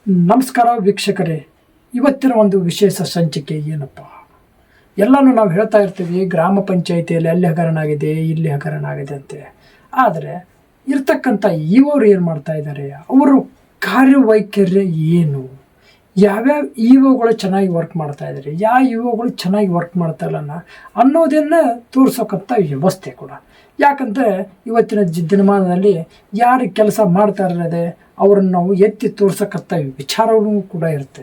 ನಮಸ್ಕಾರ ವೀಕ್ಷಕರೇ, ಇವತ್ತಿನ ಒಂದು ವಿಶೇಷ ಸಂಚಿಕೆ ಏನಪ್ಪ, ಎಲ್ಲನೂ ನಾವು ಹೇಳ್ತಾ ಇರ್ತೀವಿ ಗ್ರಾಮ ಪಂಚಾಯಿತಿಯಲ್ಲಿ ಅಲ್ಲಿ ಹಗರಣ ಆಗಿದೆ, ಇಲ್ಲಿ ಹಗರಣ ಆಗಿದೆ ಅಂತೆ. ಆದರೆ ಇರ್ತಕ್ಕಂಥ ಇವರು ಏನು ಮಾಡ್ತಾ ಇದ್ದಾರೆ, ಅವರು ಕಾರ್ಯವೈಖರ್ಯ ಏನು, ಯಾವ್ಯಾವ ಇಒಗಳು ಚೆನ್ನಾಗಿ ವರ್ಕ್ ಮಾಡ್ತಾ ಇದ್ದಾರೆ, ಯಾವ ಇಒಗಳು ಚೆನ್ನಾಗಿ ವರ್ಕ್ ಮಾಡ್ತಾ ಇಲ್ಲ ಅನ್ನೋದನ್ನು ತೋರಿಸೋಕ್ಕಂಥ ವ್ಯವಸ್ಥೆ ಕೂಡ. ಯಾಕಂದರೆ ಇವತ್ತಿನ ದಿನಮಾನದಲ್ಲಿ ಯಾರು ಕೆಲಸ ಮಾಡ್ತಾ ಇರದೆ ಅವ್ರನ್ನ ನಾವು ಎತ್ತಿ ತೋರ್ಸೋಕ್ಕಂಥ ವಿಚಾರವೂ ಕೂಡ ಇರುತ್ತೆ.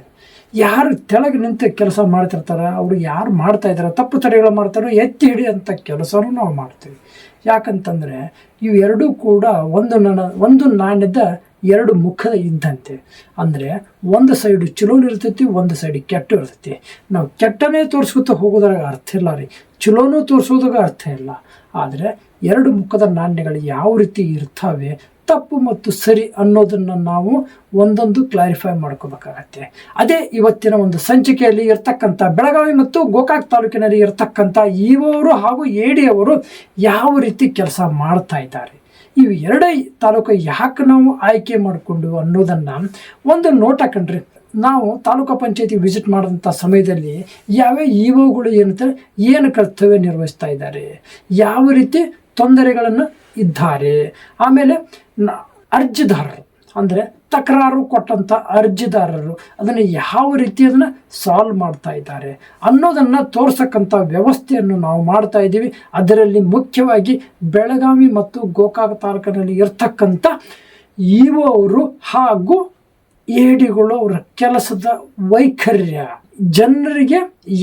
ಯಾರು ತೆಳಗೆ ನಿಂತು ಕೆಲಸ ಮಾಡ್ತಿರ್ತಾರೆ, ಅವರು ಯಾರು ಮಾಡ್ತಾಯಿದ್ದಾರೆ, ತಪ್ಪು ತಡೆಗಳು ಮಾಡ್ತಾರೋ ಎತ್ತಿ ಹಿಡಿಯೋಂಥ ಕೆಲಸನೂ ನಾವು ಮಾಡ್ತೀವಿ. ಯಾಕಂತಂದರೆ ಇವೆರಡೂ ಕೂಡ ಒಂದು ನಾಣ್ಯದ ಎರಡು ಮುಖದ ಇದ್ದಂತೆ. ಅಂದರೆ ಒಂದು ಸೈಡು ಚಲೋನು ಇರ್ತೈತಿ, ಒಂದು ಸೈಡ್ ಕೆಟ್ಟ ಇರ್ತೈತಿ. ನಾವು ಕೆಟ್ಟನೇ ತೋರಿಸ್ಕೊತ ಹೋಗೋದ್ರಾಗ ಅರ್ಥ ಇಲ್ಲ ರೀ, ಚಲೋನೂ ತೋರಿಸೋದಾಗ ಅರ್ಥ ಇಲ್ಲ. ಆದರೆ ಎರಡು ಮುಖದ ನಾಣ್ಯಗಳು ಯಾವ ರೀತಿ ಇರ್ತವೆ, ತಪ್ಪು ಮತ್ತು ಸರಿ ಅನ್ನೋದನ್ನು ನಾವು ಒಂದೊಂದು ಕ್ಲಾರಿಫೈ ಮಾಡ್ಕೋಬೇಕಾಗತ್ತೆ. ಅದೇ ಇವತ್ತಿನ ಒಂದು ಸಂಚಿಕೆಯಲ್ಲಿ ಇರ್ತಕ್ಕಂಥ ಬೆಳಗಾವಿ ಮತ್ತು ಗೋಕಾಕ್ ತಾಲೂಕಿನಲ್ಲಿ ಇರ್ತಕ್ಕಂಥ ಇವರು ಹಾಗೂ ಎಡಿಯವರು ಯಾವ ರೀತಿ ಕೆಲಸ ಮಾಡ್ತಾ ಇದ್ದಾರೆ, ಇವು ಎರಡೇ ತಾಲೂಕು ಯಾಕೆ ನಾವು ಆಯ್ಕೆ ಮಾಡಿಕೊಂಡು ಅನ್ನೋದನ್ನು ಒಂದು ನೋಟ ಕಂಡ್ರಿ. ನಾವು ತಾಲೂಕು ಪಂಚಾಯತಿ ವಿಸಿಟ್ ಮಾಡಿದಂಥ ಸಮಯದಲ್ಲಿ ಯಾವ್ಯಾವ ಇಒಗಳು ಏನು ಕರ್ತವ್ಯ ನಿರ್ವಹಿಸ್ತಾ ಇದ್ದಾರೆ, ಯಾವ ರೀತಿ ತೊಂದರೆಗಳನ್ನು ಇದ್ದಾರೆ, ಆಮೇಲೆ ಅರ್ಜಿದಾರರು ಅಂದರೆ ತಕರಾರು ಕೊಟ್ಟಂಥ ಅರ್ಜಿದಾರರು ಅದನ್ನು ಯಾವ ರೀತಿ ಅದನ್ನು ಸಾಲ್ವ್ ಮಾಡ್ತಾ ಇದ್ದಾರೆ ಅನ್ನೋದನ್ನು ತೋರ್ಸಕ್ಕಂಥ ವ್ಯವಸ್ಥೆಯನ್ನು ನಾವು ಮಾಡ್ತಾ ಇದ್ದೀವಿ. ಅದರಲ್ಲಿ ಮುಖ್ಯವಾಗಿ ಬೆಳಗಾವಿ ಮತ್ತು ಗೋಕಾಕ್ ತಾಲೂಕಿನಲ್ಲಿ ಇರ್ತಕ್ಕಂಥ ಇಒ ಅವರು ಹಾಗೂ ಎಡಿಗಳು ಅವರ ಕೆಲಸದ ವೈಖರ್ಯ, ಜನರಿಗೆ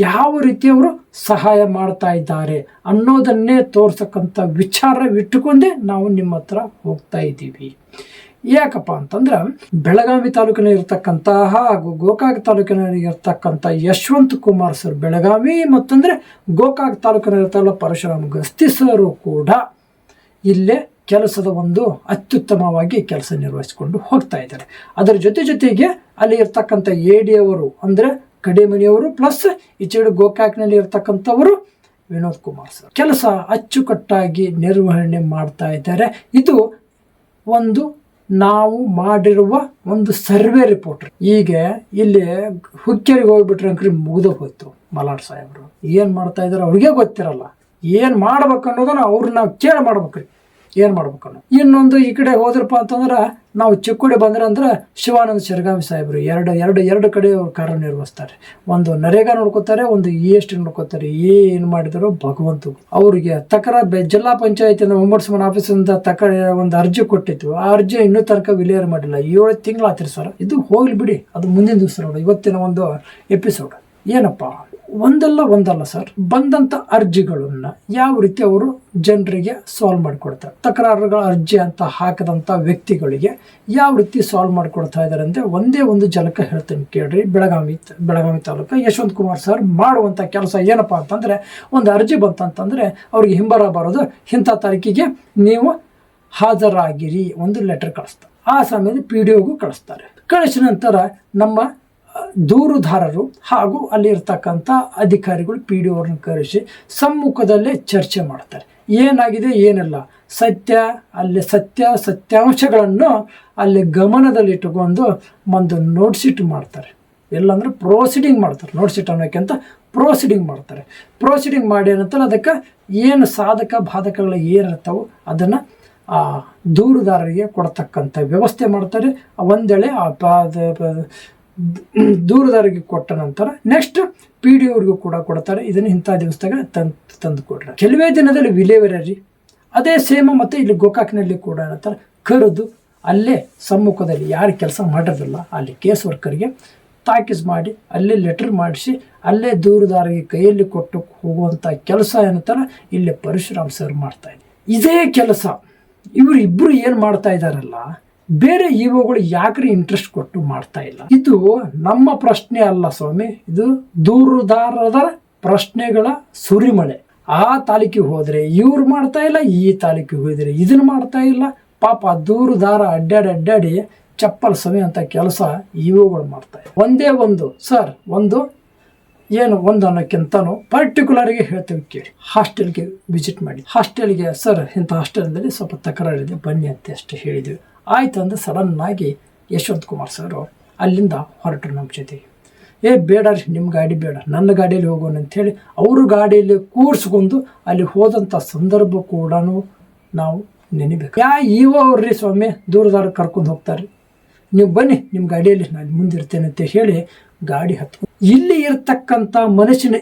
ಯಾವ ರೀತಿ ಅವರು ಸಹಾಯ ಮಾಡ್ತಾ ಇದ್ದಾರೆ ಅನ್ನೋದನ್ನೇ ತೋರ್ಸಕ್ಕಂಥ ವಿಚಾರವಿಟ್ಟುಕೊಂಡೇ ನಾವು ನಿಮ್ಮ ಹತ್ರ ಹೋಗ್ತಾ ಇದ್ದೀವಿ. ಯಾಕಪ್ಪ ಅಂತಂದ್ರೆ ಬೆಳಗಾವಿ ತಾಲೂಕಿನಲ್ಲಿ ಇರ್ತಕ್ಕಂಥ ಹಾಗೂ ಗೋಕಾಕ್ ತಾಲೂಕಿನಲ್ಲಿ ಇರ್ತಕ್ಕಂಥ ಯಶವಂತ್ ಕುಮಾರ್ ಸರ್ ಬೆಳಗಾವಿ ಮತ್ತಂದರೆ ಗೋಕಾಕ್ ತಾಲೂಕಿನಲ್ಲಿರ್ತಲ್ಲ ಪರಶುರಾಮ್ ಗಸ್ತಿ ಸರು ಕೂಡ ಇಲ್ಲೇ ಕೆಲಸದ ಒಂದು ಅತ್ಯುತ್ತಮವಾಗಿ ಕೆಲಸ ನಿರ್ವಹಿಸಿಕೊಂಡು ಹೋಗ್ತಾ ಇದ್ದಾರೆ. ಅದರ ಜೊತೆಗೆ ಅಲ್ಲಿ ಇರ್ತಕ್ಕಂಥ ಎಡಿಯವರು ಅಂದರೆ ಕಡೆಮನಿಯವರು ಪ್ಲಸ್ ಈಚೆಡು ಗೋಕಾಕ್ನಲ್ಲಿ ಇರ್ತಕ್ಕಂಥವರು ವಿನೋದ್ ಕುಮಾರ್ ಸರ್ ಕೆಲಸ ಅಚ್ಚುಕಟ್ಟಾಗಿ ನಿರ್ವಹಣೆ ಮಾಡ್ತಾ ಇದ್ದಾರೆ. ಇದು ಒಂದು ನಾವು ಮಾಡಿರುವ ಒಂದು ಸರ್ವೆ ರಿಪೋರ್ಟ್. ಈಗ ಇಲ್ಲಿ ಹುಕ್ಕೇರಿಗೆ ಹೋಗ್ಬಿಟ್ರೆ ಅಂಕ್ರಿ ಮುಗಿದು ಹೋಯ್ತು. ಮಲಾಡ್ ಸಾಹೇಬರು ಏನು ಮಾಡ್ತಾ ಇದ್ದಾರೆ ಅವ್ರಿಗೆ ಗೊತ್ತಿರಲ್ಲ, ಏನು ಮಾಡ್ಬೇಕು ಅನ್ನೋದನ್ನ ಅವ್ರನ್ನ ನಾವು ಕೇಳಿ ಮಾಡ್ಬೇಕ್ರಿ, ಏನು ಮಾಡ್ಬೇಕನ್ನೋ. ಇನ್ನೊಂದು ಈ ಕಡೆ ಹೋದ್ರಪ್ಪ ಅಂತಂದ್ರೆ ನಾವು ಚಿಕ್ಕೋಡಿ ಬಂದ್ರೆ ಅಂದ್ರೆ ಶಿವಾನಂದ ಶಿರಗಾವಿ ಸಾಹೇಬರು ಎರಡು ಕಡೆ ಅವ್ರು ಕಾರ್ಯನಿರ್ವಹಿಸ್ತಾರೆ. ಒಂದು ನರೇಗಾ ನೋಡ್ಕೋತಾರೆ, ಒಂದು EST ನೋಡ್ಕೋತಾರೆ. ಏನು ಮಾಡಿದ್ರು ಭಗವಂತ ಅವರಿಗೆ ಜಿಲ್ಲಾ ಪಂಚಾಯತಿಯಿಂದ ಒಂಬಡ್ಸ್ಮನ್ ಆಫೀಸಿಂದ ಒಂದು ಅರ್ಜಿ ಕೊಟ್ಟಿತ್ತು. ಆ ಅರ್ಜಿ ಇನ್ನೂ ತನಕ ವಿಲೇವಾರಿ ಮಾಡಿಲ್ಲ. 7 ತಿಂಗಳು ಆತ್ರಿ ಸರ್. ಇದು ಹೋಗ್ಲಿ ಬಿಡಿ, ಅದು ಮುಂದಿನ ದಿವಸ ನೋಡಿ. ಇವತ್ತಿನ ಒಂದು ಎಪಿಸೋಡ್ ಏನಪ್ಪ, ಒಂದಲ್ಲ ಸರ್, ಬಂದಂಥ ಅರ್ಜಿಗಳನ್ನು ಯಾವ ರೀತಿ ಅವರು ಜನರಿಗೆ ಸಾಲ್ವ್ ಮಾಡಿಕೊಡ್ತಾರೆ, ತಕರಾರುಗಳ ಅರ್ಜಿ ಅಂತ ಹಾಕದಂಥ ವ್ಯಕ್ತಿಗಳಿಗೆ ಯಾವ ರೀತಿ ಸಾಲ್ವ್ ಮಾಡಿಕೊಡ್ತಾ ಇದ್ದಾರೆ ಅಂದರೆ ಒಂದೇ ಒಂದು ಜಲಕ ಹೇಳ್ತೇನೆ ಕೇಳ್ರಿ. ಬೆಳಗಾವಿ ತಾಲೂಕು ಯಶವಂತ್ ಕುಮಾರ್ ಸರ್ ಮಾಡುವಂಥ ಕೆಲಸ ಏನಪ್ಪ ಅಂತಂದರೆ, ಒಂದು ಅರ್ಜಿ ಬಂತಂತಂದರೆ ಅವ್ರಿಗೆ ಹಿಂಬರ ಬರೋದು ಇಂಥ ತಾರೀಕಿಗೆ ನೀವು ಹಾಜರಾಗಿರಿ ಒಂದು ಲೆಟರ್ ಕಳಿಸ್ತಾರೆ. ಆ ಸಮಯದ PDOಗೂ ಕಳಿಸ್ತಾರೆ. ಕಳಿಸಿದ ನಂತರ ನಮ್ಮ ದೂರುದಾರರು ಹಾಗೂ ಅಲ್ಲಿ ಇರ್ತಕ್ಕಂಥ ಅಧಿಕಾರಿಗಳು PDOವ್ರನ್ನ ಕರೆಸಿ ಸಮ್ಮುಖದಲ್ಲೇ ಚರ್ಚೆ ಮಾಡ್ತಾರೆ. ಏನಾಗಿದೆ ಏನಿಲ್ಲ, ಸತ್ಯಾಂಶಗಳನ್ನು ಅಲ್ಲಿ ಗಮನದಲ್ಲಿಟ್ಟುಕೊಂಡು ಒಂದು ನೋಟ್ ಶೀಟ್ ಮಾಡ್ತಾರೆ. ಎಲ್ಲಂದ್ರೆ ಪ್ರೊಸೀಡಿಂಗ್ ಮಾಡ್ತಾರೆ. ನೋಟ್ ಶೀಟ್ ಅನ್ನೋಕ್ಕಿಂತ ಪ್ರೊಸೀಡಿಂಗ್ ಮಾಡ್ತಾರೆ. ಪ್ರೊಸೀಡಿಂಗ್ ಮಾಡಿ ಏನಂತಾರೆ, ಅದಕ್ಕೆ ಏನು ಸಾಧಕ ಬಾಧಕಗಳು ಏನಿರ್ತಾವೋ ಅದನ್ನು ದೂರುದಾರರಿಗೆ ಕೊಡ್ತಕ್ಕಂಥ ವ್ಯವಸ್ಥೆ ಮಾಡ್ತಾರೆ. ಒಂದೇಳೆ ದೂರದಾರಿಗೆ ಕೊಟ್ಟ ನಂತರ ನೆಕ್ಸ್ಟ್ PDOವ್ರಿಗೂ ಕೂಡ ಕೊಡ್ತಾರೆ. ಇದನ್ನು ಇಂಥ ದಿವಸದಾಗ ತಂದು ಕೊಡ್ರಿ, ಕೆಲವೇ ದಿನದಲ್ಲಿ ವಿಲೇವಾರಿ. ಅದೇ ಸೇಮ ಮತ್ತು ಇಲ್ಲಿ ಗೋಕಾಕ್ನಲ್ಲಿ ಕೂಡ ಏನಂತಾರೆ, ಕರೆದು ಅಲ್ಲೇ ಸಮ್ಮುಖದಲ್ಲಿ ಯಾರು ಕೆಲಸ ಮಾಡಿರೋದಿಲ್ಲ ಅಲ್ಲಿ ಕೇಸ್ ವರ್ಕರ್ಗೆ ತಾಕೀಸ್ ಮಾಡಿ ಅಲ್ಲೇ ಲೆಟರ್ ಮಾಡಿಸಿ ಅಲ್ಲೇ ದೂರದಾರಿಗೆ ಕೈಯಲ್ಲಿ ಕೊಟ್ಟು ಹೋಗುವಂಥ ಕೆಲಸ ಏನಂತಾರೆ ಇಲ್ಲಿ ಪರಶುರಾಮ್ ಸರ್ ಮಾಡ್ತಾ ಇದ್ದಾರೆ. ಇದೇ ಕೆಲಸ ಇವರಿಬ್ಬರು ಏನು ಮಾಡ್ತಾ ಇದ್ದಾರಲ್ಲ, ಬೇರೆ ಇಒಗಳು ಯಾಕ್ರಿ ಇಂಟ್ರೆಸ್ಟ್ ಕೊಟ್ಟು ಮಾಡ್ತಾ ಇಲ್ಲ? ಇದು ನಮ್ಮ ಪ್ರಶ್ನೆ ಅಲ್ಲ ಸ್ವಾಮಿ, ಇದು ದೂರುದಾರರ ಪ್ರಶ್ನೆಗಳ ಸುರಿಮಳೆ. ಆ ತಾಲೂಕಿಗೆ ಹೋದರೆ ಇವ್ರು ಮಾಡ್ತಾ ಇಲ್ಲ, ಈ ತಾಲೂಕಿಗೆ ಹೋದರೆ ಇದನ್ನು ಮಾಡ್ತಾ ಇಲ್ಲ. ಪಾಪ ದೂರುದಾರ ಅಡ್ಡಾಡಿ ಚಪ್ಪಲ್ ಸಮಯ ಅಂತ ಕೆಲಸ ಇಒಗಳು ಮಾಡ್ತಾ ಇಲ್ಲ. ಒಂದೇ ಒಂದು ಸರ್, ಒಂದು ಅನ್ನೋಕ್ಕಿಂತನೂ ಪರ್ಟಿಕ್ಯುಲರ್ಗೆ ಹೇಳ್ತೇವೆ ಕೇಳಿ. ಹಾಸ್ಟೆಲ್ಗೆ ವಿಸಿಟ್ ಮಾಡಿ, ಹಾಸ್ಟೆಲ್ಗೆ ಸರ್ ಇಂಥ ಹಾಸ್ಟೆಲ್ನಲ್ಲಿ ಸ್ವಲ್ಪ ತಕರಾರಿದೆ ಬನ್ನಿ ಅಂತ ಅಷ್ಟೇ ಹೇಳಿದ್ವಿ. ಆಯ್ತು ಅಂದ್ರೆ ಸಡನ್ನಾಗಿ ಯಶವಂತ್ ಕುಮಾರ್ ಸರ್ ಅಲ್ಲಿಂದ ಹೊರಟರು ನಮ್ಮ ಜೊತೆಗೆ. ಬೇಡ ರೀ, ನಿಮ್ಮ ಗಾಡಿ ಬೇಡ, ನನ್ನ ಗಾಡಿಯಲ್ಲಿ ಹೋಗೋಣ ಅಂಥೇಳಿ ಅವರು ಗಾಡಿಯಲ್ಲಿ ಕೂರಿಸ್ಕೊಂಡು ಅಲ್ಲಿ ಹೋದಂಥ ಸಂದರ್ಭ ಕೂಡ ನಾವು ನೆನಿಬೇಕು. ಅವ್ರಿ ಸ್ವಾಮಿ ದೂರದಾರ ಕರ್ಕೊಂಡು ಹೋಗ್ತಾರೆ, ನೀವು ಬನ್ನಿ ನಿಮ್ಮ ಗಾಡಿಯಲ್ಲಿ ನಾನು ಮುಂದಿರ್ತೇನೆ ಅಂತ ಹೇಳಿ ಗಾಡಿ ಹತ್ಕೊಂಡು ಇಲ್ಲಿ ಇರ್ತಕ್ಕಂಥ ಮನುಷ್ಯನ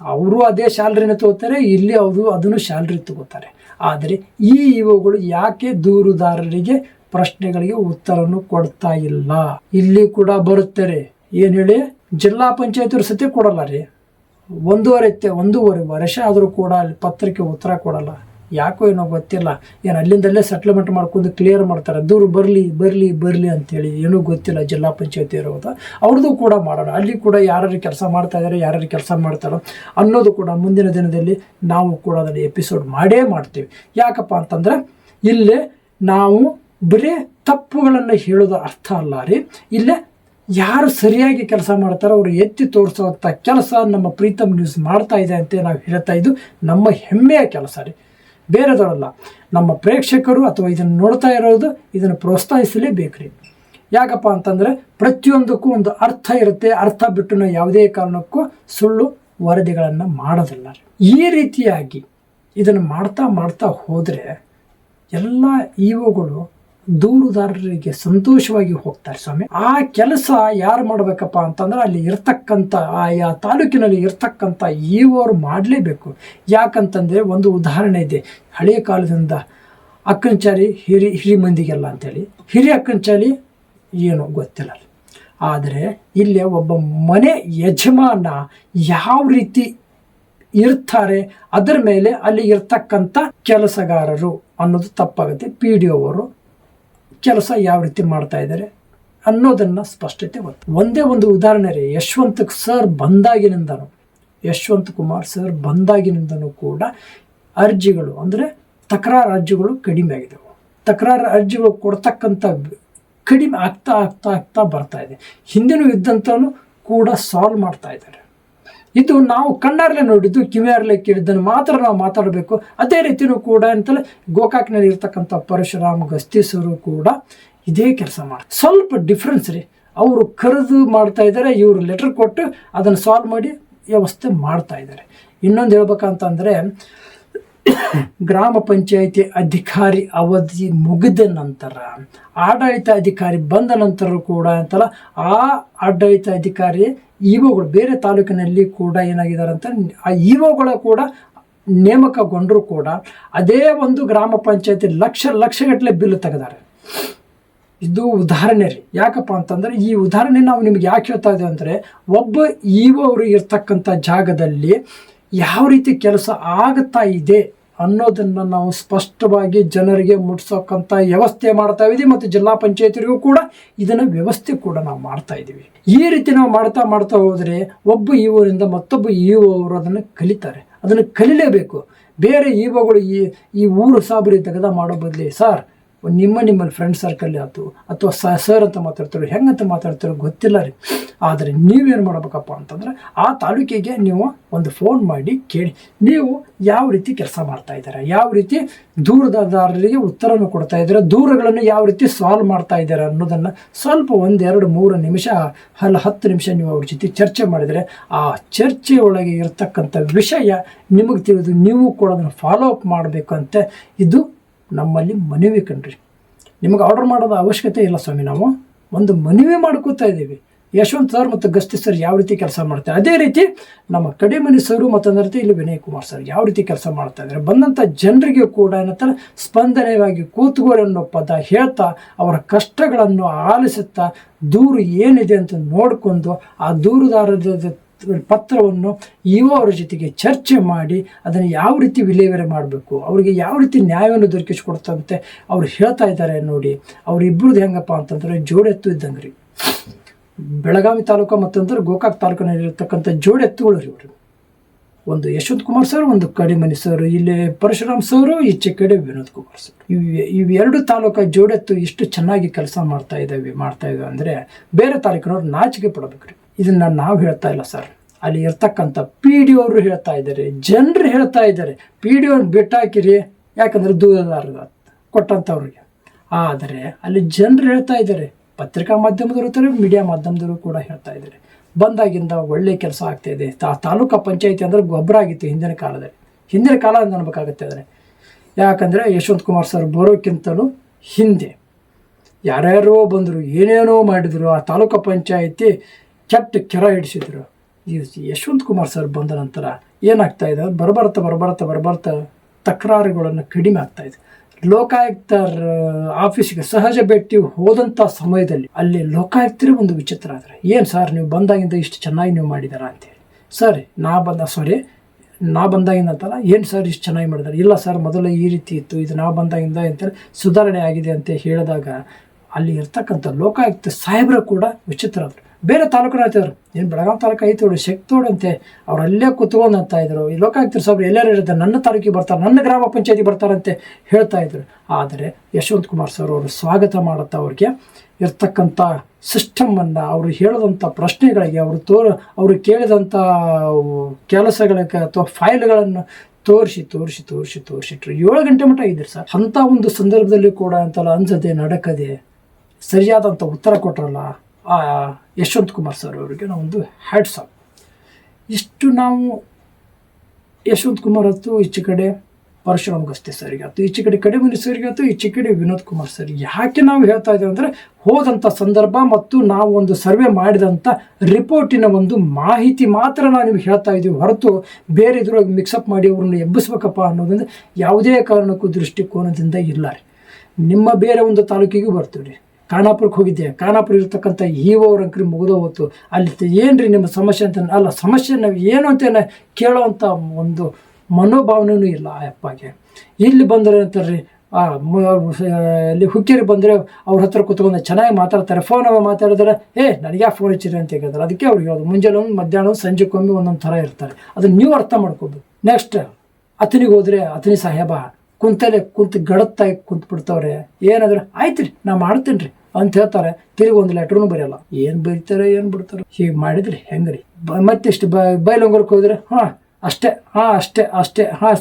ಅವರು ಅದೇ ಸ್ಯಾಲ್ರಿನ ತಗೋತಾರೆ, ಇಲ್ಲಿ ಅದನ್ನು ಸ್ಯಾಲ್ರಿ ತಗೋತಾರೆ. ಆದರೆ ಈ ಇಒಗಳು ಯಾಕೆ ದೂರುದಾರರಿಗೆ ಪ್ರಶ್ನೆಗಳಿಗೆ ಉತ್ತರವನ್ನು ಕೊಡ್ತಾ ಇಲ್ಲ? ಇಲ್ಲಿ ಕೂಡ ಬರುತ್ತಾರೆ. ಏನು ಹೇಳಿ, ಜಿಲ್ಲಾ ಪಂಚಾಯತ್ ಸತಿ ಕೊಡಲ್ಲ ರೀ, ಒಂದೂವರೆ ವರ್ಷ ಆದರೂ ಕೂಡ ಅಲ್ಲಿ ಪತ್ರಕ್ಕೆ ಉತ್ತರ ಕೊಡಲ್ಲ. ಯಾಕೋ ಏನೋ ಗೊತ್ತಿಲ್ಲ, ಏನು ಅಲ್ಲಿಂದಲ್ಲೇ ಸೆಟ್ಲ್ಮೆಂಟ್ ಮಾಡ್ಕೊಂಡು ಕ್ಲಿಯರ್ ಮಾಡ್ತಾರೆ, ದೂರು ಬರಲಿ ಅಂತೇಳಿ. ಏನೂ ಗೊತ್ತಿಲ್ಲ ಜಿಲ್ಲಾ ಪಂಚಾಯತಿ ಇರೋದು. ಅವ್ರದ್ದು ಕೂಡ ಮಾಡೋಣ, ಅಲ್ಲಿ ಕೂಡ ಯಾರು ಕೆಲಸ ಮಾಡ್ತಾ ಇದ್ದಾರೆ, ಯಾರು ಕೆಲಸ ಮಾಡ್ತಾರೋ ಅನ್ನೋದು ಕೂಡ ಮುಂದಿನ ದಿನದಲ್ಲಿ ನಾವು ಕೂಡ ಅದನ್ನು ಎಪಿಸೋಡ್ ಮಾಡೇ ಮಾಡ್ತೀವಿ. ಯಾಕಪ್ಪ ಅಂತಂದ್ರೆ ಇಲ್ಲೇ ನಾವು ಬರೀ ತಪ್ಪುಗಳನ್ನು ಹೇಳೋದು ಅರ್ಥ ಅಲ್ಲ ರೀ, ಇಲ್ಲೇ ಯಾರು ಸರಿಯಾಗಿ ಕೆಲಸ ಮಾಡ್ತಾರೋ ಅವರು ಎತ್ತಿ ತೋರಿಸುವಂಥ ಕೆಲಸ ನಮ್ಮ ಪ್ರೀತಮ್ ನ್ಯೂಸ್ ಮಾಡ್ತಾ ಇದೆ ಅಂತ ನಾವು ಹೇಳ್ತಾ ಇದ್ದು ನಮ್ಮ ಹೆಮ್ಮೆಯ ಕೆಲಸ ರೀ, ಬೇರೆದವರಲ್ಲ. ನಮ್ಮ ಪ್ರೇಕ್ಷಕರು ಅಥವಾ ಇದನ್ನು ನೋಡ್ತಾ ಇರೋದು ಇದನ್ನು ಪ್ರೋತ್ಸಾಹಿಸಲೇಬೇಕು ರೀ. ಯಾಕಪ್ಪ ಅಂತಂದರೆ ಪ್ರತಿಯೊಂದಕ್ಕೂ ಒಂದು ಅರ್ಥ ಇರುತ್ತೆ, ಅರ್ಥ ಬಿಟ್ಟು ನಾವು ಯಾವುದೇ ಕಾರಣಕ್ಕೂ ಸುಳ್ಳು ವರದಿಗಳನ್ನು ಮಾಡೋದಿಲ್ಲ ರೀ. ಈ ರೀತಿಯಾಗಿ ಇದನ್ನು ಮಾಡ್ತಾ ಹೋದರೆ ಎಲ್ಲ ಇಒಗಳು ದೂರುದಾರರಿಗೆ ಸಂತೋಷವಾಗಿ ಹೋಗ್ತಾರೆ ಸ್ವಾಮಿ. ಆ ಕೆಲಸ ಯಾರು ಮಾಡಬೇಕಪ್ಪ ಅಂತಂದ್ರೆ ಅಲ್ಲಿ ಇರ್ತಕ್ಕಂಥ ಆಯಾ ತಾಲೂಕಿನಲ್ಲಿ ಇರ್ತಕ್ಕಂಥ ಇವರು ಮಾಡಲೇಬೇಕು. ಯಾಕಂತಂದರೆ ಒಂದು ಉದಾಹರಣೆ ಇದೆ, ಹಳೆಯ ಕಾಲದಿಂದ ಅಕ್ಕಂಚಾಲಿ ಹಿರಿ ಮಂದಿಗೆಲ್ಲ ಅಂತೇಳಿ. ಹಿರಿಯ ಅಕ್ಕಂಚಾಲಿ ಏನೋ ಗೊತ್ತಿಲ್ಲ, ಆದರೆ ಇಲ್ಲಿ ಒಬ್ಬ ಮನೆ ಯಜಮಾನ ಯಾವ ರೀತಿ ಇರ್ತಾರೆ ಅದರ ಮೇಲೆ ಅಲ್ಲಿ ಇರ್ತಕ್ಕಂಥ ಕೆಲಸಗಾರರು ಅನ್ನೋದು ತಪ್ಪಾಗುತ್ತೆ. PDO ಅವರು ಕೆಲಸ ಯಾವ ರೀತಿ ಮಾಡ್ತಾ ಇದ್ದಾರೆ ಅನ್ನೋದನ್ನು ಸ್ಪಷ್ಟತೆ ಗೊತ್ತು. ಒಂದೇ ಒಂದು ಉದಾಹರಣೆ ರೀ, ಯಶವಂತ್ ಕುಮಾರ್ ಸರ್ ಬಂದಾಗಿನಿಂದನೂ ಕೂಡ ಅರ್ಜಿಗಳು ಅಂದರೆ ತಕರಾರು ಅರ್ಜಿಗಳು ಕಡಿಮೆ ಆಗಿದ್ದವು. ತಕರಾರು ಅರ್ಜಿಗಳು ಕೊಡ್ತಕ್ಕಂಥ ಕಡಿಮೆ ಆಗ್ತಾ ಬರ್ತಾ ಇದೆ. ಹಿಂದಿನೂ ಇದ್ದಂಥವನು ಕೂಡ ಸಾಲ್ವ್ ಮಾಡ್ತಾ ಇದ್ದಾರೆ. ಇದು ನಾವು ಕಣ್ಣಾರಲ್ಲೇ ನೋಡಿದ್ದು, ಕಿವಿಯಾರಲ್ಲೇ ಕೇಳಿದ್ದನ್ನು ಮಾತ್ರ ನಾವು ಮಾತಾಡಬೇಕು. ಅದೇ ರೀತಿಯೂ ಕೂಡ ಅಂತಲೇ ಗೋಕಾಕ್ನಲ್ಲಿ ಇರ್ತಕ್ಕಂಥ ಪರಶುರಾಮ್ ಗಸ್ತಿಸರು ಕೂಡ ಇದೇ ಕೆಲಸ ಮಾಡ್ತಾರೆ. ಸ್ವಲ್ಪ ಡಿಫ್ರೆನ್ಸ್ ರೀ, ಅವರು ಕರೆದು ಮಾಡ್ತಾ ಇದ್ದಾರೆ, ಇವರು ಲೆಟರ್ ಕೊಟ್ಟು ಅದನ್ನು ಸಾಲ್ವ್ ಮಾಡಿ ವ್ಯವಸ್ಥೆ ಮಾಡ್ತಾ ಇದ್ದಾರೆ. ಇನ್ನೊಂದು ಹೇಳ್ಬೇಕಂತಂದರೆ ಗ್ರಾಮ ಪಂಚಾಯಿತಿ ಅಧಿಕಾರಿ ಅವಧಿ ಮುಗಿದ ನಂತರ ಆಡಳಿತ ಅಧಿಕಾರಿ ಬಂದ ನಂತರ ಕೂಡ ಅಂತಲ್ಲ, ಆ ಆಡಳಿತ ಅಧಿಕಾರಿ ಇಒಗಳು ಬೇರೆ ತಾಲೂಕಿನಲ್ಲಿ ಕೂಡ ಏನಾಗಿದ್ದಾರೆ ಅಂತ ಆ ಇಒಗಳ ಕೂಡ ನೇಮಕಗೊಂಡರೂ ಕೂಡ ಅದೇ ಒಂದು ಗ್ರಾಮ ಪಂಚಾಯತಿ ಲಕ್ಷಗಟ್ಟಲೆ ಬಿಲ್ ತೆಗೆದಾರೆ. ಇದು ಉದಾಹರಣೆ ರೀ. ಯಾಕಪ್ಪ ಅಂತಂದರೆ ಈ ಉದಾಹರಣೆ ನಾವು ನಿಮ್ಗೆ ಯಾಕೆ ಹೇಳ್ತಾ ಇದ್ದೇವೆ ಅಂದರೆ, ಒಬ್ಬ ಇಒ ಅವರು ಇರ್ತಕ್ಕಂಥ ಜಾಗದಲ್ಲಿ ಯಾವ ರೀತಿ ಕೆಲಸ ಆಗುತ್ತಾ ಇದೆ ಅನ್ನೋದನ್ನು ನಾವು ಸ್ಪಷ್ಟವಾಗಿ ಜನರಿಗೆ ಮುಟ್ಸೋಕ್ಕಂಥ ವ್ಯವಸ್ಥೆ ಮಾಡ್ತಾ ಇದ್ದೀವಿ. ಮತ್ತು ಜಿಲ್ಲಾ ಪಂಚಾಯತಿಗೂ ಕೂಡ ಇದನ್ನು ವ್ಯವಸ್ಥೆ ಕೂಡ ನಾವು ಮಾಡ್ತಾ ಇದ್ದೀವಿ. ಈ ರೀತಿ ನಾವು ಮಾಡ್ತಾ ಹೋದರೆ ಒಬ್ಬ ಇಒರಿಂದ ಮತ್ತೊಬ್ಬ ಇಒ ಅವರು ಅದನ್ನು ಕಲಿತಾರೆ. ಅದನ್ನು ಕಲಿಲೇಬೇಕು. ಬೇರೆ ಇಒಗಳು ಈ ಊರು ಸಾಬರಿ ತೆಗೆದ ಮಾಡೋ ಬದಲಿ, ಸರ್ ನಿಮ್ಮಲ್ಲಿ ಫ್ರೆಂಡ್ ಸರ್ಕಲ್ ಆಯ್ತು ಅಥವಾ ಸರ್ ಅಂತ ಮಾತಾಡ್ತಾರೋ ಹೆಂಗಂತ ಮಾತಾಡ್ತಾರೋ ಗೊತ್ತಿಲ್ಲ ರೀ. ಆದರೆ ನೀವೇನು ಮಾಡಬೇಕಪ್ಪ ಅಂತಂದರೆ ಆ ತಾಲೂಕಿಗೆ ನೀವು ಒಂದು ಫೋನ್ ಮಾಡಿ ಕೇಳಿ, ನೀವು ಯಾವ ರೀತಿ ಕೆಲಸ ಮಾಡ್ತಾ ಇದ್ದಾರೆ, ಯಾವ ರೀತಿ ದೂರದಾರರಿಗೆ ಉತ್ತರವನ್ನು ಕೊಡ್ತಾ ಇದ್ದಾರೆ, ದೂರಗಳನ್ನು ಯಾವ ರೀತಿ ಸಾಲ್ವ್ ಮಾಡ್ತಾ ಇದ್ದಾರೆ ಅನ್ನೋದನ್ನು ಸ್ವಲ್ಪ 1, 2, 3 ನಿಮಿಷ 10 ನಿಮಿಷ ನೀವು ಅವ್ರ ಜೊತೆ ಚರ್ಚೆ ಮಾಡಿದರೆ ಆ ಚರ್ಚೆಯೊಳಗೆ ಇರತಕ್ಕಂಥ ವಿಷಯ ನಿಮಗೆ ತಿಳಿದು ನೀವು ಕೂಡ ಅದನ್ನು ಫಾಲೋ ಅಪ್ ಮಾಡಬೇಕಂತೆ ಇದು ನಮ್ಮಲ್ಲಿ ಮನವಿ ಕಣ್ರಿ. ನಿಮಗೆ ಆರ್ಡರ್ ಮಾಡೋದು ಅವಶ್ಯಕತೆ ಇಲ್ಲ ಸ್ವಾಮಿ, ನಾವು ಒಂದು ಮನವಿ ಮಾಡ್ಕೋತಾ ಇದ್ದೀವಿ. ಯಶವಂತ್ ಸರ್ ಮತ್ತು ಗಸ್ತಿ ಸರ್ ಯಾವ ರೀತಿ ಕೆಲಸ ಮಾಡ್ತಾರೆ, ಅದೇ ರೀತಿ ನಮ್ಮ ಕಡಿಮನಿ ಸರು ಮತ್ತು ಇಲ್ಲಿ ವಿನಯ್ ಕುಮಾರ್ ಸರ್ ಯಾವ ರೀತಿ ಕೆಲಸ ಮಾಡ್ತಾ ಇದ್ದಾರೆ. ಬಂದಂಥ ಜನರಿಗೆ ಕೂಡ ಏನಂತಾರೆ ಸ್ಪಂದನೆಯಾಗಿ ಕೂತ್ಕೊಳ್ಳಿ ಅನ್ನೋ ಪದ ಹೇಳ್ತಾ ಅವರ ಕಷ್ಟಗಳನ್ನು ಆಲಿಸುತ್ತಾ ದೂರು ಏನಿದೆ ಅಂತ ನೋಡಿಕೊಂಡು ಆ ದೂರುದಾರರ ಪತ್ರವನ್ನು ಇಒ ಅವರ ಜೊತೆಗೆ ಚರ್ಚೆ ಮಾಡಿ ಅದನ್ನು ಯಾವ ರೀತಿ ವಿಲೇವಾರಿ ಮಾಡಬೇಕು, ಅವರಿಗೆ ಯಾವ ರೀತಿ ನ್ಯಾಯವನ್ನು ದೊರಕಿಸಿಕೊಡ್ತಂತೆ ಅವ್ರು ಹೇಳ್ತಾ ಇದ್ದಾರೆ ನೋಡಿ. ಅವರಿಬ್ಬರದ್ದು ಹೆಂಗಪ್ಪ ಅಂತಂದರೆ ಜೋಡೆತ್ತು ಇದ್ದಂಗೆ ರೀ. ಬೆಳಗಾವಿ ತಾಲೂಕು ಮತ್ತಂದ್ರೆ ಗೋಕಾಕ್ ತಾಲೂಕಿನಲ್ಲಿರ್ತಕ್ಕಂಥ ಜೋಡೆತ್ತುಗಳು ರೀ ಅವರು. ಒಂದು ಯಶವಂತ್ ಕುಮಾರ್ ಸರ್, ಒಂದು ಕಡಿಮನಿ ಸರ್, ಇಲ್ಲಿ ಪರಶುರಾಮ್ ಸರು, ಈಚೆ ಕಡೆ ವಿನೋದ್ ಕುಮಾರ್ ಸರ್. ಇವೆರಡು ತಾಲೂಕು ಜೋಡೆತ್ತು ಇಷ್ಟು ಚೆನ್ನಾಗಿ ಕೆಲಸ ಮಾಡ್ತಾ ಇದ್ದಾವೆ ಅಂದರೆ ಬೇರೆ ತಾಲೂಕಿನವ್ರು ನಾಚಿಕೆ ಪಡಬೇಕು ರೀ. ಇದನ್ನು ನಾವು ಹೇಳ್ತಾ ಇಲ್ಲ ಸರ್, ಅಲ್ಲಿ ಇರ್ತಕ್ಕಂಥ PDO ಅವರು ಹೇಳ್ತಾ ಇದ್ದಾರೆ, ಜನರು ಹೇಳ್ತಾ ಇದ್ದಾರೆ. PDO ಬಿಟ್ಟಾಕಿರಿ, ಯಾಕಂದರೆ ದೂರದಾರ ಕೊಟ್ಟಂಥವ್ರಿಗೆ. ಆದರೆ ಅಲ್ಲಿ ಜನರು ಹೇಳ್ತಾ ಇದ್ದಾರೆ ಪತ್ರಿಕಾ ಮಾಧ್ಯಮದವರು ಇರ್ತಾರೆ, ಮೀಡಿಯಾ ಮಾಧ್ಯಮದವರು ಕೂಡ ಹೇಳ್ತಾ ಇದ್ದಾರೆ. ಬಂದಾಗಿಂದ ಒಳ್ಳೆ ಕೆಲಸ ಆಗ್ತಾಯಿದೆ. ತಾಲೂಕು ಪಂಚಾಯಿತಿ ಅಂದರೆ ಗೊಬ್ಬರ ಆಗಿತ್ತು ಹಿಂದಿನ ಕಾಲ ಅಂತ ಅನ್ಬೇಕಾಗತ್ತೆ. ಆದರೆ ಯಾಕಂದರೆ ಯಶವಂತ ಕುಮಾರ್ ಸರ್ ಬರೋಕ್ಕಿಂತಲೂ ಹಿಂದೆ ಯಾರ್ಯಾರೋ ಬಂದರು, ಏನೇನೋ ಮಾಡಿದರು, ಆ ತಾಲೂಕು ಪಂಚಾಯಿತಿ ಕೆಟ್ಟ ಕೆರ ಹಿಡಿಸಿದ್ರು. ಈ ಯಶವಂತ ಕುಮಾರ್ ಸರ್ ಬಂದ ನಂತರ ಏನಾಗ್ತಾಯಿದೆ, ಬರಬರ್ತಾ ತಕರಾರುಗಳನ್ನು ಕಡಿಮೆ ಆಗ್ತಾಯಿದೆ. ಲೋಕಾಯುಕ್ತರ ಆಫೀಸಿಗೆ ಸಹಜ ಭೇಟಿ ಹೋದಂಥ ಸಮಯದಲ್ಲಿ ಅಲ್ಲಿ ಲೋಕಾಯುಕ್ತರೇ ಒಂದು ವಿಚಿತ್ರ ಆದರೆ, ಏನು ಸರ್ ನೀವು ಬಂದಾಗಿಂದ ಇಷ್ಟು ಚೆನ್ನಾಗಿ ನೀವು ಮಾಡಿದಾರ ಅಂತೇಳಿ. ಸರಿ ನಾ ಬಂದಾಗಿಂದ ಅಂತಲ್ಲ, ಏನು ಸರ್ ಇಷ್ಟು ಚೆನ್ನಾಗಿ ಮಾಡಿದ್ದಾರೆ. ಇಲ್ಲ ಸರ್ ಮೊದಲು ಈ ರೀತಿ ಇತ್ತು, ಇದು ನಾ ಬಂದಾಗಿಂದ ಅಂತೇಳಿ ಸುಧಾರಣೆ ಆಗಿದೆ ಅಂತ ಹೇಳಿದಾಗ ಅಲ್ಲಿ ಇರ್ತಕ್ಕಂಥ ಲೋಕಾಯುಕ್ತ ಸಾಹೇಬರು ಕೂಡ ವಿಚಿತ್ರ ಆದರು. ಬೇರೆ ತಾಲೂಕಿನ ಆಗ್ತಿದ್ರು, ಏನು ಬೆಳಗಾವಿ ತಾಲೂಕು ಐತೋಡು ಶಕ್ತೋಡಂತೆ ಅವ್ರು ಅಲ್ಲೇ ಕೂತ್ಕೊಂಡು ಅಂತ ಇದ್ರು. ಈ ಲೋಕಾಯುಕ್ತರು ಸಾಹೇಬ್ರು ಎಲ್ಲರೂ ಇರುತ್ತೆ, ನನ್ನ ತಾಲೂಕಿಗೆ ಬರ್ತಾರೆ, ನನ್ನ ಗ್ರಾಮ ಪಂಚಾಯತಿ ಬರ್ತಾರಂತೆ ಹೇಳ್ತಾ ಇದ್ರು. ಆದರೆ ಯಶವಂತ ಕುಮಾರ್ ಸರ್ ಅವರು ಸ್ವಾಗತ ಮಾಡುತ್ತಾ ಅವ್ರಿಗೆ ಇರ್ತಕ್ಕಂಥ ಸಿಸ್ಟಮನ್ನು, ಅವರು ಹೇಳಿದಂಥ ಪ್ರಶ್ನೆಗಳಿಗೆ, ಅವರು ಕೇಳಿದಂಥ ಕೆಲಸಗಳಿಗೆ ಅಥವಾ ಫೈಲ್ಗಳನ್ನು ತೋರಿಸಿಟ್ರು. 7 ಗಂಟೆ ಮಟ್ಟ ಇದ್ದರು ಸರ್. ಅಂಥ ಒಂದು ಸಂದರ್ಭದಲ್ಲಿ ಕೂಡ ಅಂತಲ್ಲ ಅನ್ಸದೆ ನಡಕದೆ ಸರಿಯಾದಂಥ ಉತ್ತರ ಕೊಟ್ಟರಲ್ಲ ಆ ಯಶವಂತ ಕುಮಾರ್ ಸರ್ ಅವರಿಗೆ ನಾವೊಂದು ಹ್ಯಾಟ್ಸ್ ಆಫ್. ಇಷ್ಟು ನಾವು ಯಶವಂತ ಕುಮಾರ್ ಆಯ್ತು, ಈಚೆ ಕಡೆ ಪರಶುರಾಮ್ ಗಸ್ತಿ ಸರಿಗೆ ಆಯ್ತು, ಈಚೆ ಕಡೆ ಕಡೆಮನಿ ಸರಿಗೆ ಆಯ್ತು, ಈಚೆ ಕಡೆ ವಿನೋದ್ ಕುಮಾರ್ ಸರ್. ಯಾಕೆ ನಾವು ಹೇಳ್ತಾ ಇದ್ದೇವೆ ಅಂದರೆ ಹೋದಂಥ ಸಂದರ್ಭ ಮತ್ತು ನಾವು ಒಂದು ಸರ್ವೆ ಮಾಡಿದಂಥ ರಿಪೋರ್ಟಿನ ಒಂದು ಮಾಹಿತಿ ಮಾತ್ರ ನಾವು ನಿಮ್ಗೆ ಹೇಳ್ತಾ ಇದ್ದೀವಿ ಹೊರತು ಬೇರೆ ಇದ್ರೊಳಗೆ ಮಿಕ್ಸಪ್ ಮಾಡಿ ಅವ್ರನ್ನ ಎಬ್ಬಿಸ್ಬೇಕಪ್ಪ ಅನ್ನೋದ್ರಿಂದ ಯಾವುದೇ ಕಾರಣಕ್ಕೂ ದೃಷ್ಟಿಕೋನದಿಂದ ಇಲ್ಲ ರೀ. ನಿಮ್ಮ ಬೇರೆ ಒಂದು ತಾಲೂಕಿಗೂ ಬರ್ತೀವಿ ರೀ. ಖಾನಾಪುರಕ್ಕೆ ಹೋಗಿದ್ದೆ, ಖಾನಾಪುರ ಇರ್ತಕ್ಕಂಥ ಅವ್ರ ಅಂಕರಿ ಮುಗಿದೋ ಹೊತ್ತು ಅಲ್ಲಿ ಏನು ರೀ ನಿಮ್ಮ ಸಮಸ್ಯೆ ಅಂತ, ಅಲ್ಲ ಸಮಸ್ಯೆ ನಾವು ಏನು ಅಂತ ಕೇಳೋವಂಥ ಒಂದು ಮನೋಭಾವನೆಯೂ ಇಲ್ಲ ಆ ಅಪ್ಪಗೆ. ಇಲ್ಲಿ ಬಂದರೆ ಅಂತಾರ್ರಿ, ಅಲ್ಲಿ ಹುಕ್ಕೇರಿ ಬಂದರೆ ಅವ್ರ ಹತ್ರ ಕೂತ್ಕೊಂಡು ಚೆನ್ನಾಗಿ ಮಾತಾಡ್ತಾರೆ, ಫೋನ್ ಮಾತಾಡಿದ್ರೆ ನನಗೆ ಫೋನ್ ಹಚ್ಚಿರಿ ಅಂತ ಹೇಳಿದ್ರೆ ಅದಕ್ಕೆ ಅವ್ರಿಗೆ ಯಾವುದು ಮುಂಜಾನೆ ಒಂದು ಮಧ್ಯಾಹ್ನ ಸಂಜೆಗೊಮ್ಮೆ ಒಂದೊಂದು ಥರ ಇರ್ತಾರೆ. ಅದನ್ನು ನೀವು ಅರ್ಥ ಮಾಡ್ಕೋಬೇಕು. ನೆಕ್ಸ್ಟ್ ಅತನಿಗೆ ಹೋದರೆ ಅತನಿ ಸಾಹೇಬ ಕುಂತು ಗಡತ್ತಾಗಿ ಕುಂತ್ಬಿಡ್ತಾವ್ರೆ. ಏನಾದ್ರೆ ಆಯ್ತು ರೀ ನಾ ಮಾಡ್ತೀನಿ ರೀ ಅಂತ ಹೇಳ್ತಾರೆ. ತಿರುಗಿ ಒಂದು ಲೆಟ್ರೂ ಬರೆಯಲ್ಲ. ಏನು ಬರೀತಾರೆ ಏನು ಬಿಡ್ತಾರೆ. ಹೀಗೆ ಮಾಡಿದ್ರಿ ಹೆಂಗೆ ರೀ. ಮತ್ತಿಷ್ಟು ಬೈಲೊಂಗರ್ಗೆ ಹೋದರೆ ಅಷ್ಟೇ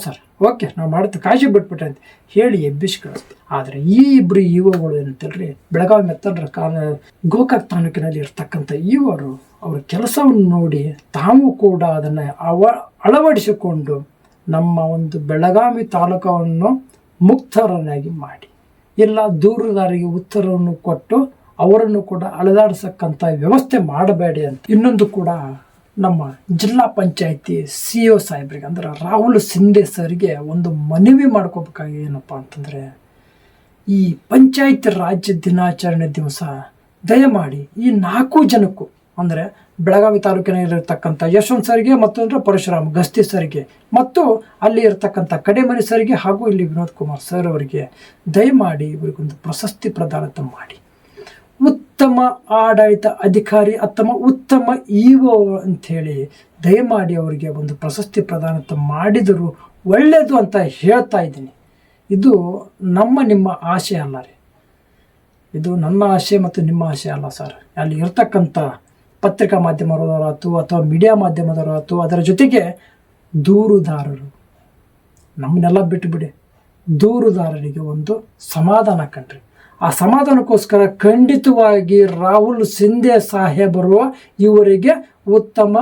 ಸರ್ ಓಕೆ ನಾವು ಮಾಡ್ತೀವಿ, ಕಾಳಜಿ ಬಿಟ್ಬಿಟ್ರೆ ಅಂತ ಹೇಳಿ ಎಬ್ಬಿಸಿ ಕಳಿಸ್ತೀವಿ. ಆದರೆ ಈ ಇಬ್ಬರು ಇಒಗಳು ಏನಂತಲ್ರಿ, ಬೆಳಗಾವಿ ಮೆತ್ತಡ್ರ ಗೋಕಾಕ್ ತಾಲೂಕಿನಲ್ಲಿ ಇರ್ತಕ್ಕಂಥ ಇವರು ಅವ್ರ ಕೆಲಸವನ್ನು ನೋಡಿ ತಾವು ಕೂಡ ಅದನ್ನು ಅಳವಡಿಸಿಕೊಂಡು ನಮ್ಮ ಒಂದು ಬೆಳಗಾವಿ ತಾಲೂಕವನ್ನು ಮುಕ್ತರನ್ನಾಗಿ ಮಾಡಿ, ಇಲ್ಲ ದೂರುದಾರಿಗೆ ಉತ್ತರವನ್ನು ಕೊಟ್ಟು ಅವರನ್ನು ಕೂಡ ಅಳೆದಾಡಿಸಕ್ಕಂಥ ವ್ಯವಸ್ಥೆ ಮಾಡಬೇಡಿ ಅಂತ. ಇನ್ನೊಂದು ಕೂಡ ನಮ್ಮ ಜಿಲ್ಲಾ ಪಂಚಾಯಿತಿ CO ಸಾಹೇಬ್ರಿಗೆ ಅಂದ್ರೆ ರಾಹುಲ್ ಸಿಂಧೆ ಸರ್ಗೆ ಒಂದು ಮನವಿ ಮಾಡ್ಕೋಬೇಕಾಗಿ ಏನಪ್ಪ ಅಂತಂದರೆ, ಈ ಪಂಚಾಯತ್ ರಾಜ್ಯ ದಿನಾಚರಣೆ ದಿವಸ ದಯಮಾಡಿ ಈ 4 ಜನಕ್ಕೂ ಅಂದರೆ ಬೆಳಗಾವಿ ತಾಲೂಕಿನಲ್ಲಿರ್ತಕ್ಕಂಥ ಯಶವಂತ್ ಸರ್ಗೆ, ಮತ್ತೊಂದ್ರೆ ಪರಶುರಾಮ್ ಗಸ್ತಿ ಸರ್ಗೆ, ಮತ್ತು ಅಲ್ಲಿ ಇರ್ತಕ್ಕಂಥ ಕಡೆಮನಿ ಸರ್ಗೆ ಹಾಗೂ ಇಲ್ಲಿ ವಿನೋದ್ ಕುಮಾರ್ ಸರ್ ಅವರಿಗೆ ದಯಮಾಡಿ ಇವರಿಗೊಂದು ಪ್ರಶಸ್ತಿ ಪ್ರದಾನ ಮಾಡಿ. ಉತ್ತಮ ಆಡಳಿತ ಅಧಿಕಾರಿ ಅಥವಾ ಉತ್ತಮ ಇಒ ಅಂಥೇಳಿ ದಯಮಾಡಿ ಅವರಿಗೆ ಒಂದು ಪ್ರಶಸ್ತಿ ಪ್ರದಾನ ಮಾಡಿದರೂ ಒಳ್ಳೆಯದು ಅಂತ ಹೇಳ್ತಾ ಇದ್ದೀನಿ. ಇದು ನಿಮ್ಮ ಆಶೆ ಅಲ್ಲ ರೀ, ಇದು ನನ್ನ ಆಶೆ ಮತ್ತು ನಿಮ್ಮ ಆಶೆ ಅಲ್ಲ ಸರ್. ಅಲ್ಲಿ ಇರ್ತಕ್ಕಂಥ ಪತ್ರಿಕಾ ಮಾಧ್ಯಮದವರಾಯ್ತು ಅಥವಾ ಮೀಡಿಯಾ ಮಾಧ್ಯಮದವರಾಯ್ತು, ಅದರ ಜೊತೆಗೆ ದೂರುದಾರರು ನಮ್ಮನ್ನೆಲ್ಲ ಬಿಟ್ಟುಬಿಡಿ, ದೂರುದಾರರಿಗೆ ಒಂದು ಸಮಾಧಾನ ಕಂಡ್ರಿ. ಆ ಸಮಾಧಾನಕ್ಕೋಸ್ಕರ ಖಂಡಿತವಾಗಿ ರಾಹುಲ್ ಸಿಂಧೆ ಸಾಹೇಬರು ಇವರಿಗೆ ಉತ್ತಮ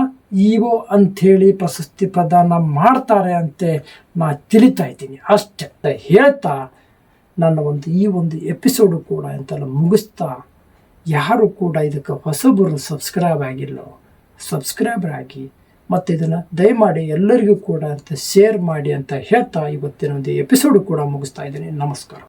ಇಒ ಅಂಥೇಳಿ ಪ್ರಶಸ್ತಿ ಪ್ರದಾನ ಮಾಡ್ತಾರೆ ಅಂತ ನಾನು ತಿಳಿತಾ ಇದ್ದೀನಿ. ಅಷ್ಟೇ ಹೇಳ್ತಾ ನನ್ನ ಈ ಒಂದು ಎಪಿಸೋಡು ಕೂಡ ಅಂತೆಲ್ಲ ಮುಗಿಸ್ತಾ, ಯಾರು ಕೂಡ ಇದಕ್ಕೆ ಹೊಸಬರು ಸಬ್ಸ್ಕ್ರೈಬರ್ ಆಗಿ ಮತ್ತು ಇದನ್ನು ದಯಮಾಡಿ ಎಲ್ಲರಿಗೂ ಕೂಡ ಅಂತ ಶೇರ್ ಮಾಡಿ ಅಂತ ಹೇಳ್ತಾ ಇವತ್ತಿನ ಒಂದು ಎಪಿಸೋಡು ಕೂಡ ಮುಗಿಸ್ತಾ ಇದ್ದೀನಿ. ನಮಸ್ಕಾರ.